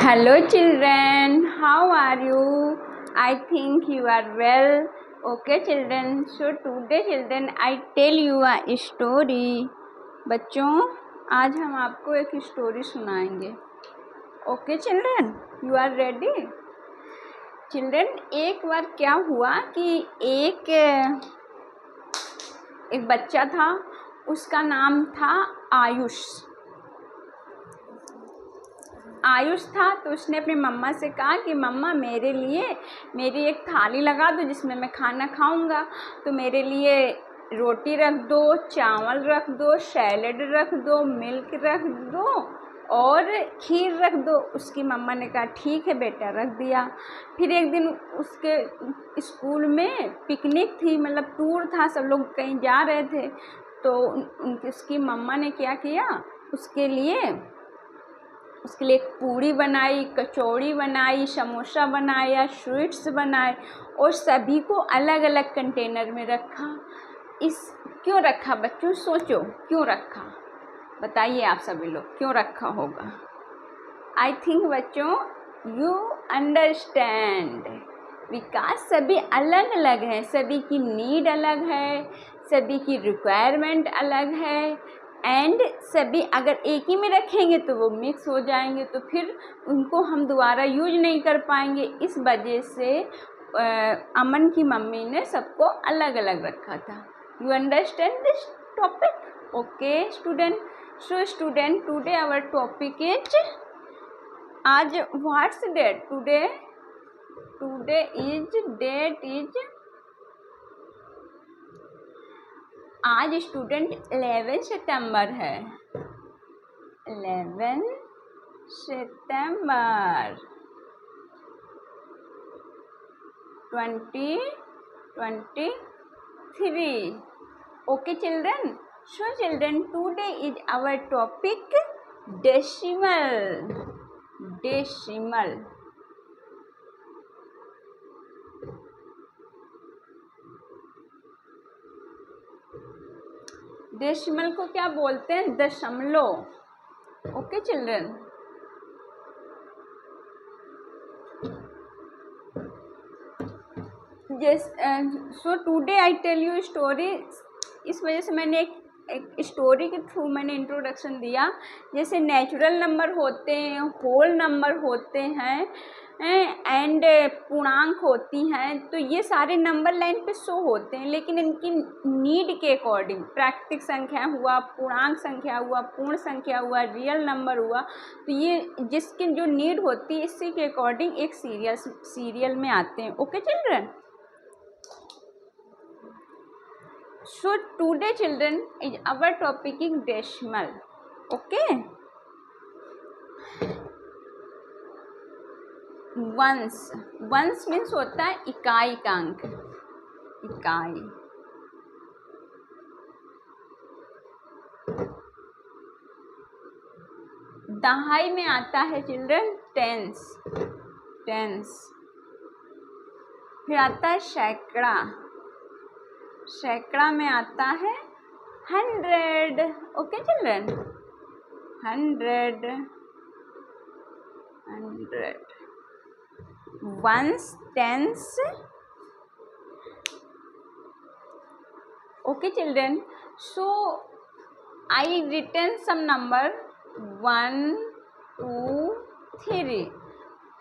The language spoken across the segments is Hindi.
Hello children, how are you? I think you are well. Okay children, so today children I tell you a story. बच्चों आज हम आपको एक स्टोरी सुनाएंगे. Okay children, you are ready? Children, एक बार क्या हुआ कि एक बच्चा था, उसका नाम था आयुष था. तो उसने अपनी मम्मा से कहा कि मम्मा मेरे लिए मेरी एक थाली लगा दो जिसमें मैं खाना खाऊंगा. तो मेरे लिए रोटी रख दो, चावल रख दो, सैलेड रख दो, मिल्क रख दो और खीर रख दो. उसकी मम्मा ने कहा ठीक है बेटा, रख दिया. फिर एक दिन उसके स्कूल में पिकनिक थी, मतलब टूर था, सब लोग कहीं जा रहे थे. तो उसकी मम्मा ने क्या किया, उसके लिए एक पूड़ी बनाई, कचौड़ी बनाई, समोसा बनाया, स्वीट्स बनाए और सभी को अलग अलग कंटेनर में रखा. क्यों रखा बच्चों, सोचो क्यों रखा, बताइए आप सभी लोग क्यों रखा होगा. आई थिंक बच्चों यू अंडरस्टैंड, बिकॉज सभी अलग अलग हैं, सभी की नीड अलग है, सभी की रिक्वायरमेंट अलग है एंड सभी अगर एक ही में रखेंगे तो वो मिक्स हो जाएंगे, तो फिर उनको हम दोबारा यूज नहीं कर पाएंगे. इस वजह से अमन की मम्मी ने सबको अलग अलग रखा था. You understand this topic? Okay student, so student today our topic is, आज what's date today is date is आज स्टूडेंट 11 सितंबर है. 11 सितंबर 2023. Okay children, so children today is our topic decimal. Decimal को क्या बोलते हैं, दशमलव. Okay children, so today I tell you story. इस वजह से मैंने एक स्टोरी के थ्रू मैंने इंट्रोडक्शन दिया. जैसे नेचुरल नंबर होते हैं, होल नंबर होते हैं एंड पूर्णांक होती हैं, तो ये सारे नंबर लाइन पे शो होते हैं, लेकिन इनकी नीड के अकॉर्डिंग प्राकृतिक संख्या हुआ, पूर्णांक संख्या हुआ, पूर्ण संख्या हुआ, रियल नंबर हुआ, तो ये जिसकी जो नीड होती है इसी के अकॉर्डिंग एक सीरियल में आते हैं. Okay children, so today children is our topic is decimal. Okay, ones means होता है इकाई का अंक, इकाई. दहाई में आता है चिल्ड्रन टेंस. फिर आता है सैकड़ा में आता है 100. Okay children, 100 ones, tens. Okay children, so I written some number 1 2 3.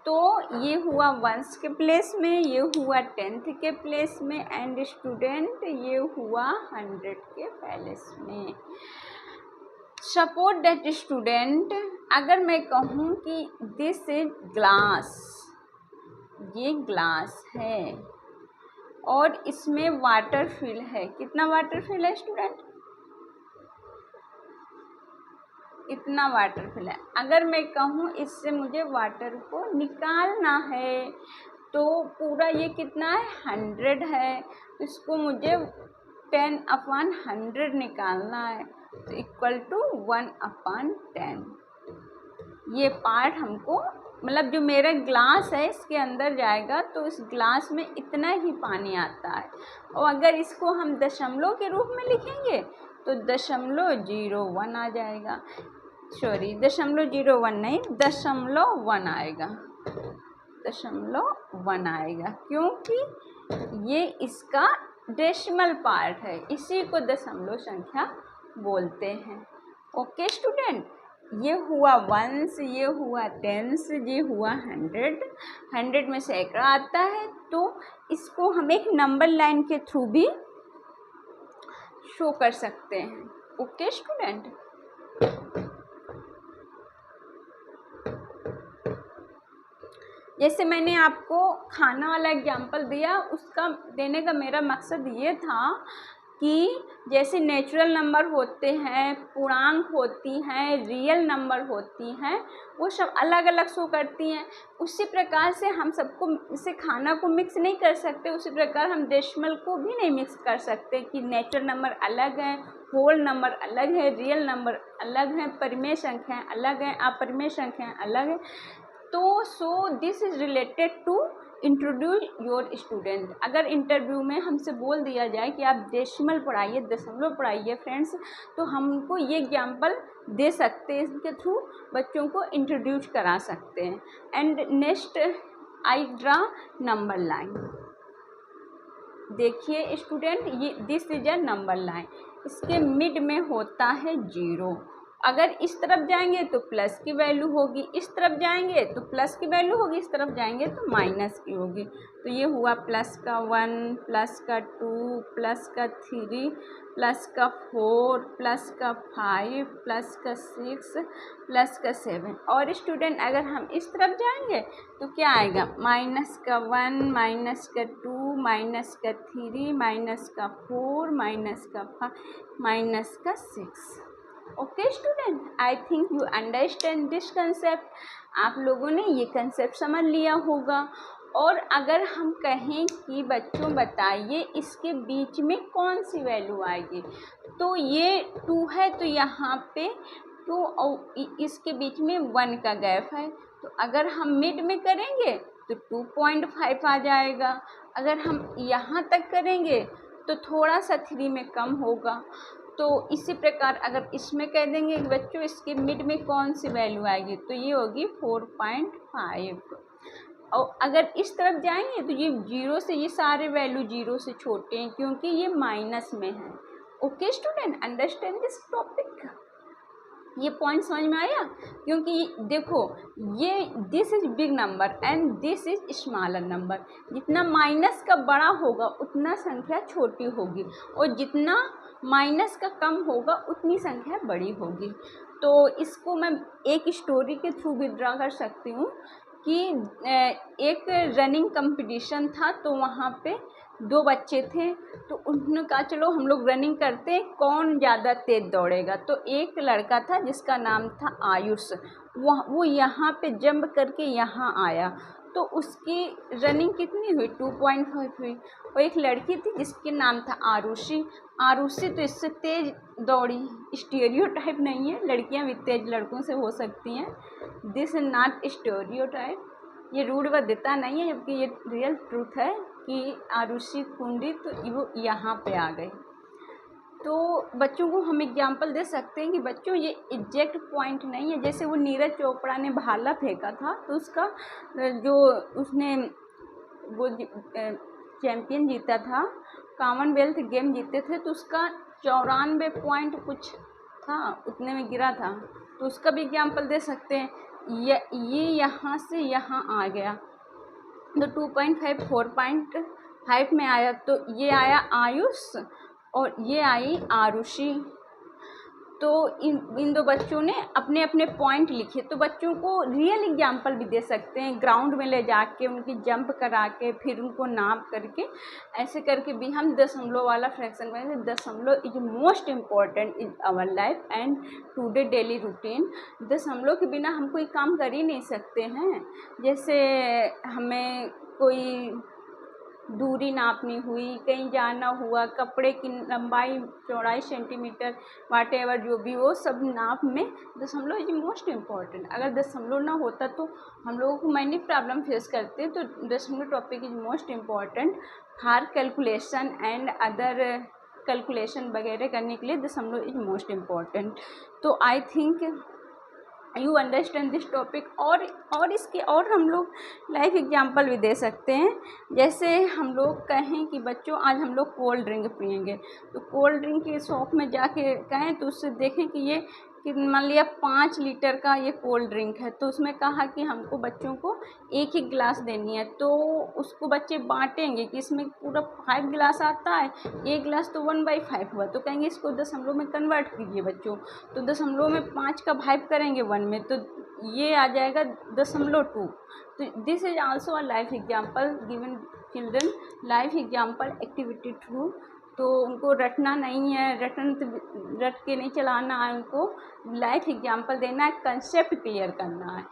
तो ये हुआ वंस के प्लेस में, ये हुआ टेंथ के प्लेस में एंड स्टूडेंट ये हुआ 100 के प्लेस में. सपोज दैट स्टूडेंट, अगर मैं कहूँ कि दिस इज ग्लास, ये ग्लास है और इसमें वाटर फिल है. कितना वाटर फिल है स्टूडेंट? इतना वाटर फिल है. अगर मैं कहूँ इससे मुझे वाटर को निकालना है, तो पूरा ये कितना है, 100 है, तो इसको मुझे 10/100 निकालना है, तो इक्वल टू 1/10. ये पार्ट हमको, मतलब जो मेरा ग्लास है इसके अंदर जाएगा तो इस ग्लास में इतना ही पानी आता है. और अगर इसको हम दशमलव के रूप में लिखेंगे तो 0.01 आ जाएगा. सॉरी 0.01 नहीं 0.1 आएगा, 0.1 आएगा, क्योंकि ये इसका डेसिमल पार्ट है, इसी को दशमलव संख्या बोलते हैं। ओके स्टूडेंट, ये हुआ वंस, ये हुआ टेंस, ये हुआ 100 में सैकड़ा आता है, तो इसको हम एक नंबर लाइन के थ्रू भी शो कर सकते हैं। ओके स्टूडेंट, जैसे मैंने आपको खाना वाला एग्जाम्पल दिया, उसका देने का मेरा मकसद ये था कि जैसे नेचुरल नंबर होते हैं, पूर्णांक होती हैं, रियल नंबर होती हैं, वो सब अलग अलग शो करती हैं। उसी प्रकार से हम सबको इसे खाना को मिक्स नहीं कर सकते, उसी प्रकार हम डेसिमल को भी नहीं मिक्स कर सकते कि नेचुरल नंबर अलग है, होल नंबर अलग है, रियल नंबर अलग है, परिमेय संख्याएं अलग हैं, अपरिमेय संख्याएं अलग हैं। तो so this is related to introduce your student. अगर इंटरव्यू में हमसे बोल दिया जाए कि आप डेसिमल पढ़ाइए, दशमलव पढ़ाइए फ्रेंड्स, तो हमको ये एग्जाम्पल दे सकते हैं, इसके थ्रू बच्चों को इंट्रोड्यूस करा सकते हैं। And next I draw number line. देखिए स्टूडेंट, ये this is a number line, इसके मिड में होता है 0। अगर इस तरफ जाएंगे तो प्लस की वैल्यू होगी, इस तरफ जाएंगे तो प्लस की वैल्यू होगी, इस तरफ जाएंगे तो माइनस की होगी। तो ये हुआ प्लस का 1, प्लस का 2, प्लस का 3, प्लस का 4, प्लस का 5, प्लस का 6, प्लस का 7। और स्टूडेंट अगर हम इस तरफ जाएंगे तो क्या आएगा, माइनस का 1, माइनस का 2, माइनस का 3, माइनस का 4, माइनस का 5, माइनस का 6। Okay student, I think you understand this concept. आप लोगों ने ये कंसेप्ट समझ लिया होगा। और अगर हम कहें कि बच्चों बताइए इसके बीच में कौन सी वैल्यू आएगी, तो ये 2 है, तो यहाँ पे 2 और इसके बीच में 1 का गैप है, तो अगर हम मिड में करेंगे तो 2.5 आ जाएगा। अगर हम यहाँ तक करेंगे तो थोड़ा सा 3 में कम होगा। तो इसी प्रकार अगर इसमें कह देंगे कि बच्चों इसके मिड में कौन सी वैल्यू आएगी, तो ये होगी 4.5। और अगर इस तरफ जाएंगे तो ये 0 से, ये सारे वैल्यू 0 से छोटे हैं क्योंकि ये माइनस में है। Okay student, understand this topic. ये पॉइंट समझ में आया? क्योंकि देखो ये this is big number and this is smaller number. जितना माइनस का बड़ा होगा उतना संख्या छोटी होगी, और जितना माइनस का कम होगा उतनी संख्या बड़ी होगी। तो इसको मैं एक स्टोरी के थ्रू भी ड्रा कर सकती हूँ कि एक रनिंग कंपटीशन था, तो वहाँ पे 2 बच्चे थे, तो उन्होंने कहा चलो हम लोग रनिंग करते हैं, कौन ज़्यादा तेज़ दौड़ेगा। तो एक लड़का था जिसका नाम था आयुष, वो यहाँ पे जंप करके यहाँ आया, तो उसकी रनिंग कितनी हुई, 2.5 हुई। और एक लड़की थी जिसके नाम था आरुषि, आरुषि तो इससे तेज़ दौड़ी। स्टीरियोटाइप नहीं है, लड़कियाँ भी तेज़ लड़कों से हो सकती हैं, दिस इज नॉट स्टीरियोटाइप, ये रूढ़िवादिता नहीं है, जबकि ये रियल ट्रूथ है कि आरुषि कुंडी तो वो यहाँ पे आ गई। तो बच्चों को हम एग्जाम्पल दे सकते हैं कि बच्चों ये एग्जैक्ट पॉइंट नहीं है। जैसे वो नीरज चोपड़ा ने भाला फेंका था, तो उसका जो उसने वो चैम्पियन जीता था, कॉमनवेल्थ गेम जीते थे, तो उसका 94 पॉइंट कुछ था, उतने में गिरा था, तो उसका भी एग्जाम्पल दे सकते हैं। ये यहाँ से यहाँ आ गया, तो 2.5 4.5 में आया, तो ये आया आयुष और ये आई आरुषि। तो इन 2 बच्चों ने अपने अपने पॉइंट लिखे। तो बच्चों को रियल एग्जाम्पल भी दे सकते हैं, ग्राउंड में ले जाके उनकी जंप करा के फिर उनको नाप करके, ऐसे करके भी हम दशमलव वाला फ्रैक्शन करेंगे। दशमलव is most important in our life and today daily routine. दशमलव के बिना हम कोई काम कर ही नहीं सकते हैं। जैसे हमें कोई दूरी नापनी हुई, कहीं जाना हुआ, कपड़े की लंबाई चौड़ाई सेंटीमीटर वाटेवर जो भी हो, सब नाप में दशमलव इज मोस्ट इम्पॉर्टेंट। अगर दशमलव ना होता तो हम लोगों को मैंने प्रॉब्लम फेस करते हैं। तो दशमलव topic is most important for calculation and other calculation वगैरह करने के लिए दशमलव इज मोस्ट इम्पॉर्टेंट। तो I think you understand this topic. और इसके और हम लोग लाइफ एग्जांपल भी दे सकते हैं। जैसे हम लोग कहें कि बच्चों आज हम लोग कोल्ड ड्रिंक पियेंगे, तो कोल्ड ड्रिंक के शॉप में जाके कहें तो उससे देखें कि ये कि मान लिया 5 लीटर का ये कोल्ड ड्रिंक है, तो उसमें कहा कि हमको बच्चों को एक ही गिलास देनी है, तो उसको बच्चे बांटेंगे कि इसमें पूरा 5 गिलास आता है, एक गिलास तो 1/5 हुआ, तो कहेंगे इसको दशमलव में कन्वर्ट कीजिए बच्चों, तो दशमलव में 5 का भाग करेंगे 1 में, तो ये आ जाएगा 0.2। तो this is also a life example given children, life example activity through. तो उनको रटना नहीं है, रट के नहीं चलाना है, उनको लाइफ एग्जाम्पल देना है, कंसेप्ट क्लियर करना है।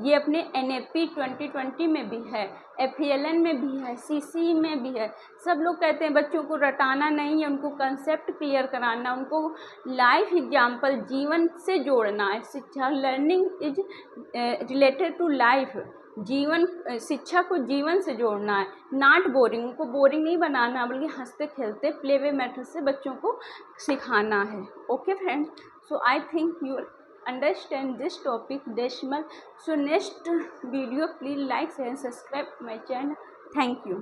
ये अपने NAP 2020 में भी है, FALN में भी है, CC में भी है। सब लोग कहते हैं बच्चों को रटाना नहीं है, उनको कंसेप्ट क्लियर कराना, उनको लाइफ एग्जाम्पल जीवन से जोड़ना है। शिक्षा learning is related to life, जीवन शिक्षा को जीवन से जोड़ना है, नॉट बोरिंग, उनको बोरिंग नहीं बनाना बल्कि हंसते खेलते प्ले वे मेथड से बच्चों को सिखाना है। Okay friends, so I think you understand this topic decimal. So next video please like, share and subscribe my channel. Thank you.